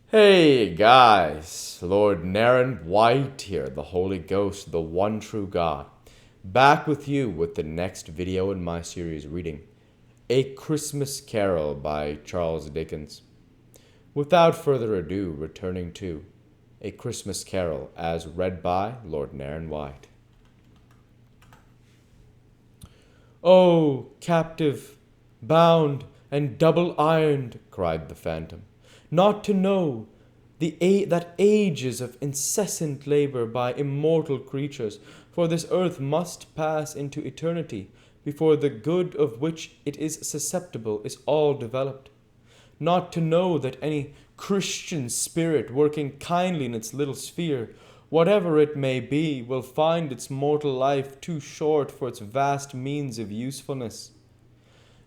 Hey guys, Lord Naren White here, the Holy Ghost, the one true God, back with you with the next video in my series reading A Christmas Carol by Charles Dickens. Without further ado, returning to A Christmas Carol as read by Lord Naren White. Oh, captive, bound, and double ironed, cried the phantom, not to know that ages of incessant labor by immortal creatures for this earth must pass into eternity before the good of which it is susceptible is all developed. Not to know that any Christian spirit working kindly in its little sphere, whatever it may be, will find its mortal life too short for its vast means of usefulness.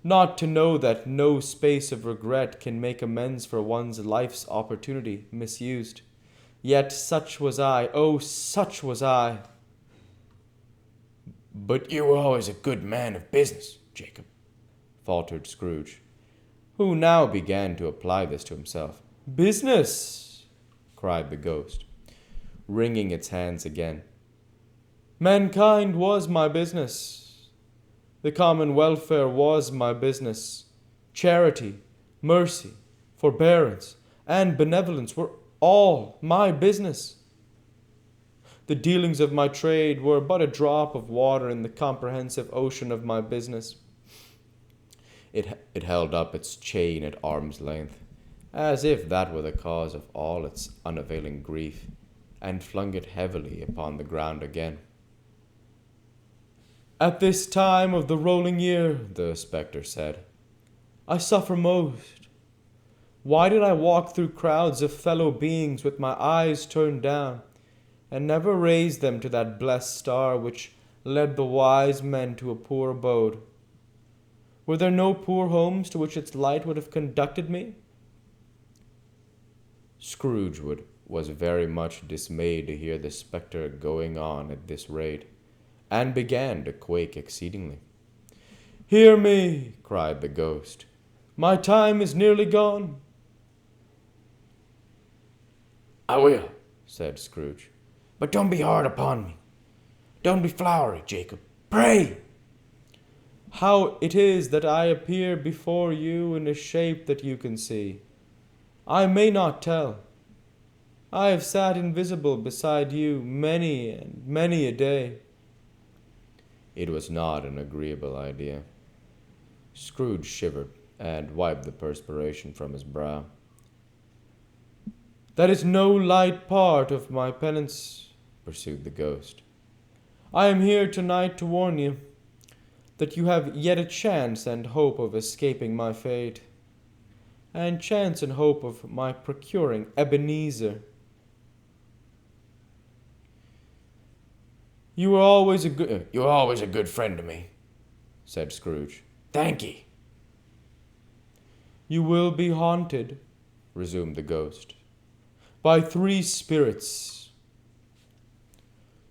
Not to know that no space of regret can make amends for one's life's opportunity misused. Yet such was I, oh, such was I. But you were always a good man of business, Jacob, faltered Scrooge, who now began to apply this to himself. Business! Cried the ghost, wringing its hands again. Mankind was my business. The common welfare was my business. Charity, mercy, forbearance, and benevolence were all my business. The dealings of my trade were but a drop of water in the comprehensive ocean of my business. It held up its chain at arm's length, as if that were the cause of all its unavailing grief, and flung it heavily upon the ground again. At this time of the rolling year, the spectre said, I suffer most. Why did I walk through crowds of fellow beings with my eyes turned down, and never raise them to that blessed star which led the wise men to a poor abode? Were there no poor homes to which its light would have conducted me? Scrooge was very much dismayed to hear the spectre going on at this rate, and began to quake exceedingly. Hear me, cried the ghost. My time is nearly gone. I will, said Scrooge. But don't be hard upon me. Don't be flowery, Jacob. Pray! How it is that I appear before you in a shape that you can see, I may not tell. I have sat invisible beside you many and many a day. It was not an agreeable idea. Scrooge shivered and wiped the perspiration from his brow. That is no light part of my penance, pursued the ghost. I am here tonight to warn you that you have yet a chance and hope of escaping my fate, and chance and hope of my procuring Ebenezer. You were always a good friend to me, said Scrooge. Thank ye. You will be haunted, resumed the ghost, by 3 spirits.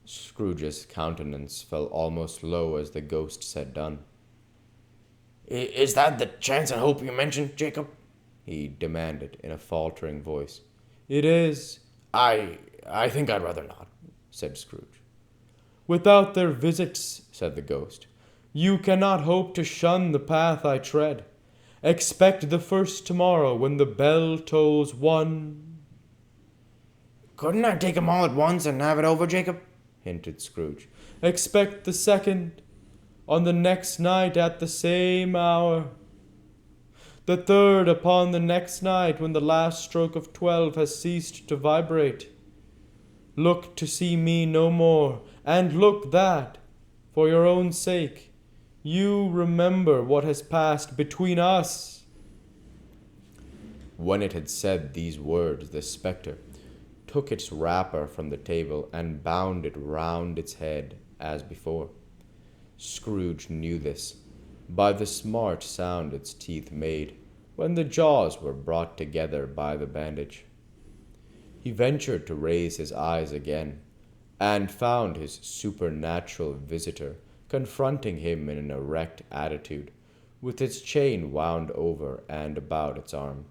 Scrooge's countenance fell almost low as the ghost said done. Is that the chance and hope you mentioned, Jacob? He demanded in a faltering voice. It is. I think I'd rather not, said Scrooge. Without their visits, said the ghost, you cannot hope to shun the path I tread. Expect the first tomorrow when the bell tolls 1. Couldn't I take 'em all at once and have it over, Jacob? Hinted Scrooge. Expect the second on the next night at the same hour. The third upon the next night when the last stroke of 12 has ceased to vibrate. Look to see me no more, and look that, for your own sake, you remember what has passed between us. When it had said these words, the spectre took its wrapper from the table and bound it round its head as before. Scrooge knew this by the smart sound its teeth made when the jaws were brought together by the bandage. He ventured to raise his eyes again, and found his supernatural visitor confronting him in an erect attitude, with its chain wound over and about its arm.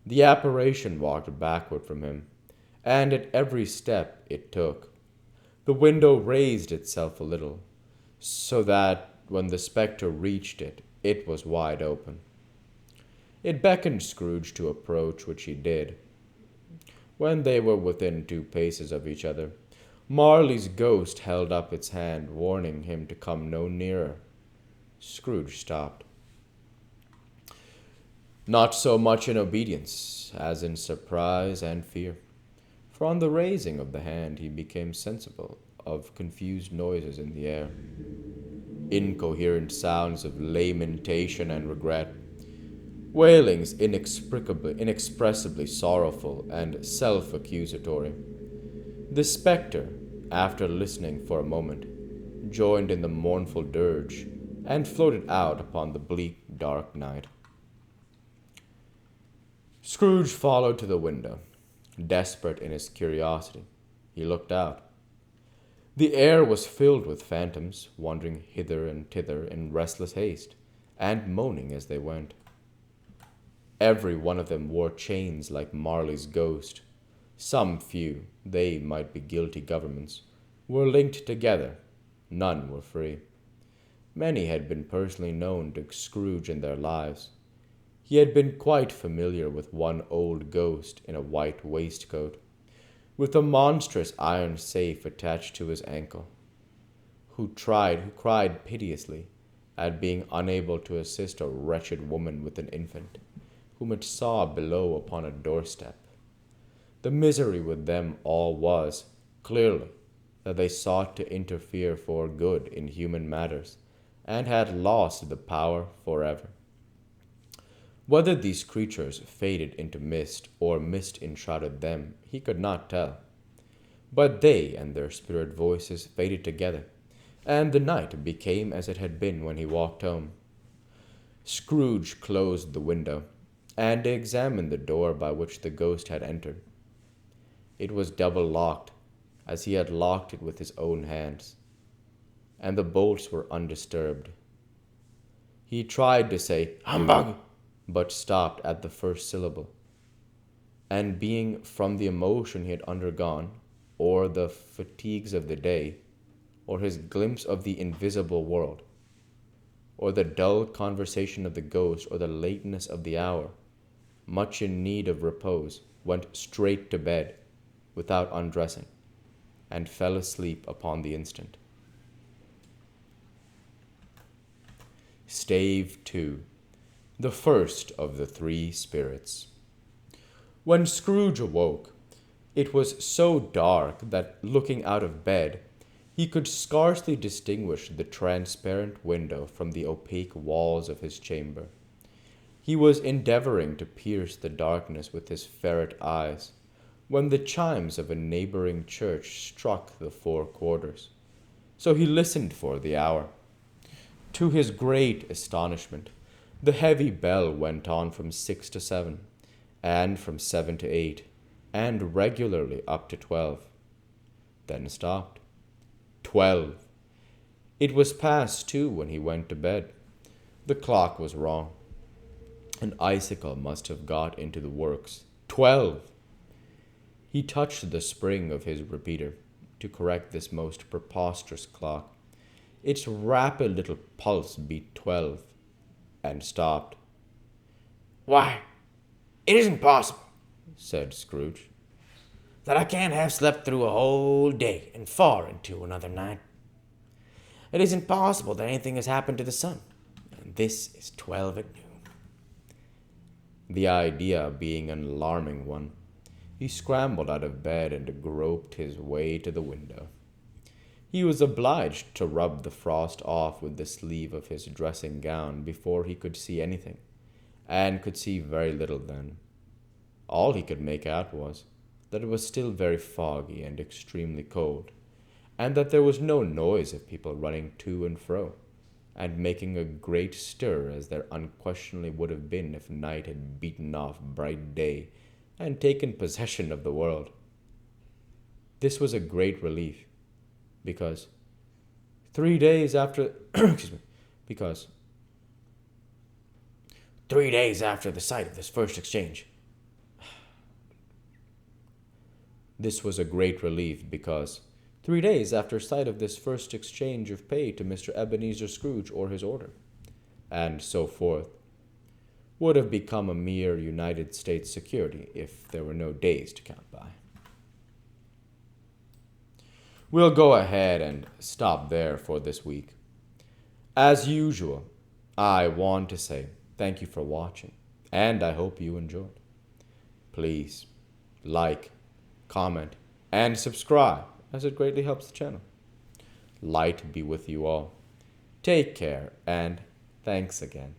The apparition walked backward from him, and at every step it took, the window raised itself a little, so that when the spectre reached it, it was wide open. It beckoned Scrooge to approach, which he did. When they were within 2 paces of each other, Marley's ghost held up its hand, warning him to come no nearer. Scrooge stopped. Not so much in obedience as in surprise and fear, for on the raising of the hand he became sensible of confused noises in the air, incoherent sounds of lamentation and regret, wailings inexpressibly sorrowful and self-accusatory. The spectre, after listening for a moment, joined in the mournful dirge and floated out upon the bleak, dark night. Scrooge followed to the window, desperate in his curiosity. He looked out. The air was filled with phantoms, wandering hither and thither in restless haste, and moaning as they went. Every one of them wore chains like Marley's ghost. Some few, they might be guilty governments, were linked together. None were free. Many had been personally known to Scrooge in their lives. He had been quite familiar with one old ghost in a white waistcoat, with a monstrous iron safe attached to his ankle, who cried piteously at being unable to assist a wretched woman with an infant, whom it saw below upon a doorstep. The misery with them all was, clearly, that they sought to interfere for good in human matters, and had lost the power forever. Whether these creatures faded into mist, or mist enshrouded them, he could not tell. But they and their spirit voices faded together, and the night became as it had been when he walked home. Scrooge closed the window, and examined the door by which the ghost had entered. It was double locked, as he had locked it with his own hands, and the bolts were undisturbed. He tried to say, "Humbug!" but stopped at the first syllable, and being from the emotion he had undergone, or the fatigues of the day, or his glimpse of the invisible world, or the dull conversation of the ghost, or the lateness of the hour, much in need of repose, went straight to bed, without undressing, and fell asleep upon the instant. Stave 2. The first of the three spirits. When Scrooge awoke, it was so dark that, looking out of bed, he could scarcely distinguish the transparent window from the opaque walls of his chamber. He was endeavoring to pierce the darkness with his ferret eyes, when the chimes of a neighboring church struck the 4 quarters. So he listened for the hour. To his great astonishment, the heavy bell went on from 6 to 7, and from 7 to 8, and regularly up to 12. Then stopped. 12. It was past 2 when he went to bed. The clock was wrong. An icicle must have got into the works. 12. He touched the spring of his repeater to correct this most preposterous clock. Its rapid little pulse beat 12, and stopped. "Why, it isn't possible," said Scrooge, "that I can't have slept through a whole day and far into another night. It isn't possible that anything has happened to the sun, and this is 12 at noon." The idea being an alarming one, he scrambled out of bed and groped his way to the window. He was obliged to rub the frost off with the sleeve of his dressing gown before he could see anything, and could see very little then. All he could make out was that it was still very foggy and extremely cold, and that there was no noise of people running to and fro, and making a great stir as there unquestionably would have been if night had beaten off bright day and taken possession of the world. This was a great relief, because 3 days after because 3 days after the sight of this first exchange, This was a great relief because 3 days after sight of this first exchange of pay to Mr. Ebenezer Scrooge or his order, and so forth, would have become a mere United States security if there were no days to count by. We'll go ahead and stop there for this week. As usual, I want to say thank you for watching, and I hope you enjoyed. Please like, comment, and subscribe, as it greatly helps the channel. Light be with you all. Take care, and thanks again.